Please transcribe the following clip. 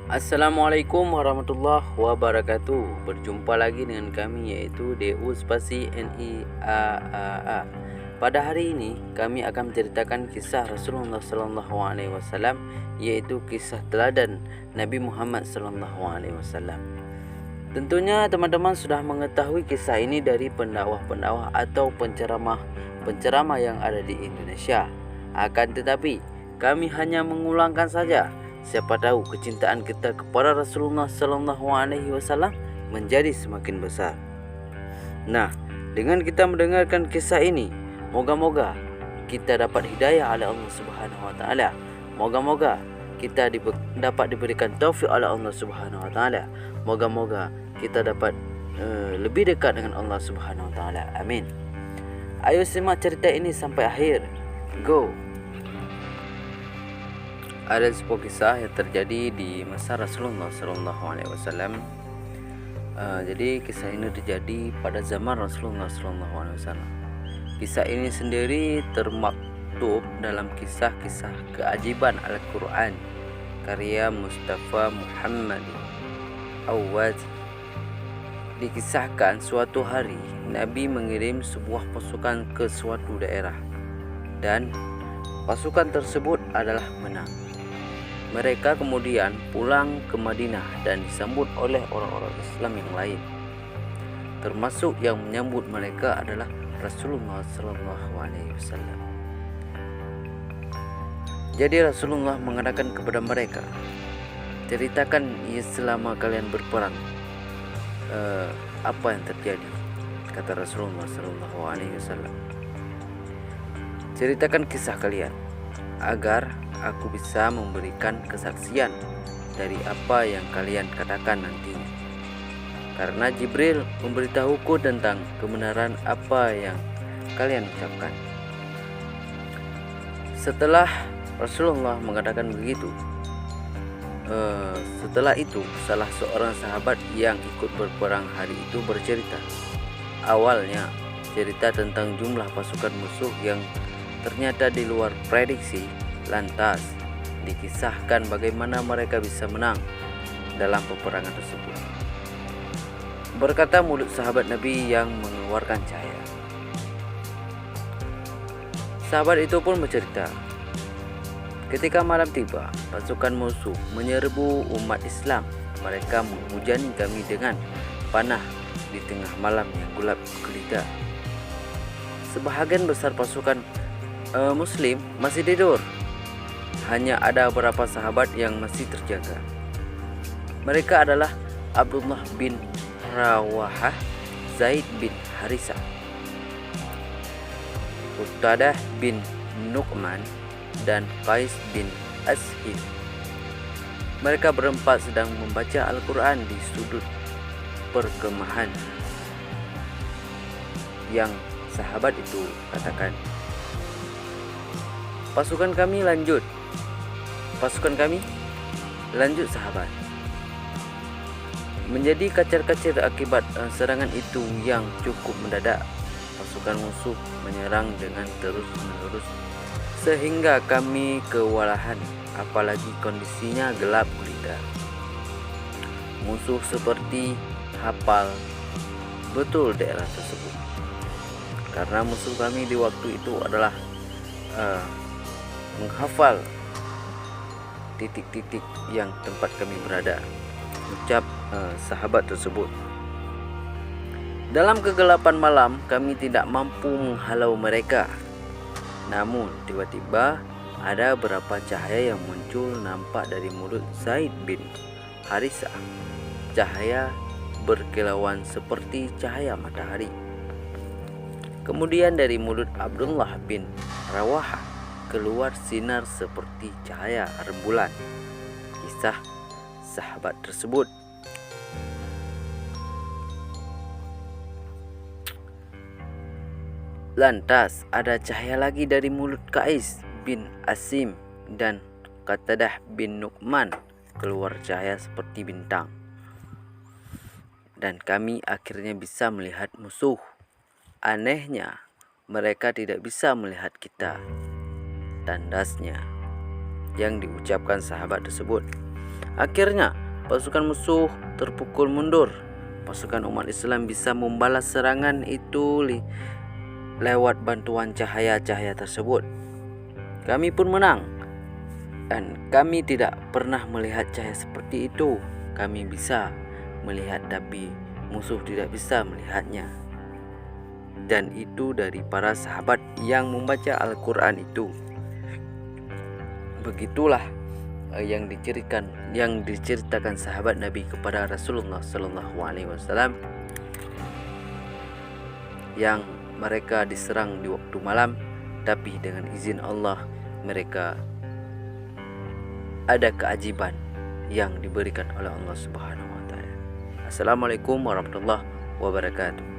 Assalamualaikum warahmatullahi wabarakatuh. Berjumpa lagi dengan kami, yaitu DU Spasi NIAAA. Pada hari ini kami akan menceritakan kisah Rasulullah SAW, yaitu kisah teladan Nabi Muhammad SAW. Tentunya teman-teman sudah mengetahui kisah ini dari pendakwah-pendakwah atau penceramah yang ada di Indonesia. Akan tetapi kami hanya mengulangkan saja. Siapa tahu kecintaan kita kepada Rasulullah SAW menjadi semakin besar. Nah, dengan kita mendengarkan kisah ini, moga-moga kita dapat hidayah oleh Allah Subhanahu Wa Taala. Moga-moga kita dapat diberikan taufik oleh Allah Subhanahu Wa Taala. Moga-moga kita dapat lebih dekat dengan Allah Subhanahu Wa Taala. Amin. Ayo simak cerita ini sampai akhir. Go. Ada sebuah kisah yang terjadi di masa Rasulullah SAW. Jadi kisah ini terjadi pada zaman Rasulullah SAW. Kisah ini sendiri termaktub dalam kisah-kisah keajaiban Al-Quran karya Mustafa Muhammad Awad. Dikisahkan suatu hari Nabi mengirim sebuah pasukan ke suatu daerah dan pasukan tersebut adalah menang. Mereka kemudian pulang ke Madinah dan disambut oleh orang-orang Islam yang lain. Termasuk yang menyambut mereka adalah Rasulullah SAW. Jadi Rasulullah mengatakan kepada mereka, ceritakan selama kalian berperang apa yang terjadi. Kata Rasulullah SAW, ceritakan kisah kalian agar aku bisa memberikan kesaksian dari apa yang kalian katakan nantinya. Karena Jibril memberitahuku tentang kebenaran apa yang kalian ucapkan. Setelah Rasulullah mengatakan begitu, setelah itu salah seorang sahabat yang ikut berperang hari itu bercerita. Awalnya cerita tentang jumlah pasukan musuh yang ternyata di luar prediksi. Lantas dikisahkan bagaimana mereka bisa menang dalam peperangan tersebut. Berkata mulut sahabat Nabi yang mengeluarkan cahaya. Sahabat itu pun bercerita, ketika malam tiba, pasukan musuh menyerbu umat Islam. Mereka menghujani kami dengan panah di tengah malam yang gelap gulita. Sebahagian besar pasukan Muslim masih tidur. Hanya ada beberapa sahabat yang masih terjaga. Mereka adalah Abdullah bin Rawahah, Zaid bin Harisah, Qutadah bin Nu'man, dan Qais bin Ashid. Mereka berempat sedang membaca Al-Quran di sudut perkemahan. Yang sahabat itu katakan, Pasukan kami lanjut sahabat. Menjadi kacar-kacir akibat serangan itu yang cukup mendadak. Pasukan musuh menyerang dengan terus-menerus sehingga kami kewalahan, apalagi kondisinya gelap gulita. Musuh seperti hafal betul daerah tersebut. Karena musuh kami di waktu itu adalah menghafal titik-titik yang tempat kami berada, ucap sahabat tersebut. Dalam kegelapan malam kami tidak mampu menghalau mereka. Namun tiba-tiba ada beberapa cahaya yang muncul nampak dari mulut Zaid bin Harisah. Cahaya berkilauan seperti cahaya matahari. Kemudian dari mulut Abdullah bin Rawahah keluar sinar seperti cahaya rembulan. Kisah sahabat tersebut. Lantas ada cahaya lagi dari mulut Qais bin Asim dan Qatadah bin Nu'man, keluar cahaya seperti bintang. Dan kami akhirnya bisa melihat musuh. Anehnya, mereka tidak bisa melihat kita. Tandasnya yang diucapkan sahabat tersebut. Akhirnya pasukan musuh terpukul mundur. Pasukan umat Islam bisa membalas serangan itu lewat bantuan cahaya-cahaya tersebut. Kami pun menang, dan kami tidak pernah melihat cahaya seperti itu. Kami bisa melihat, tapi musuh tidak bisa melihatnya. Dan itu dari para sahabat yang membaca Al-Quran itu. Begitulah yang diceritakan sahabat Nabi kepada Rasulullah Sallallahu Alaihi Wasallam, yang mereka diserang di waktu malam, tapi dengan izin Allah mereka ada keajaiban yang diberikan oleh Allah Subhanahu Wa Taala. Assalamualaikum warahmatullahi wabarakatuh.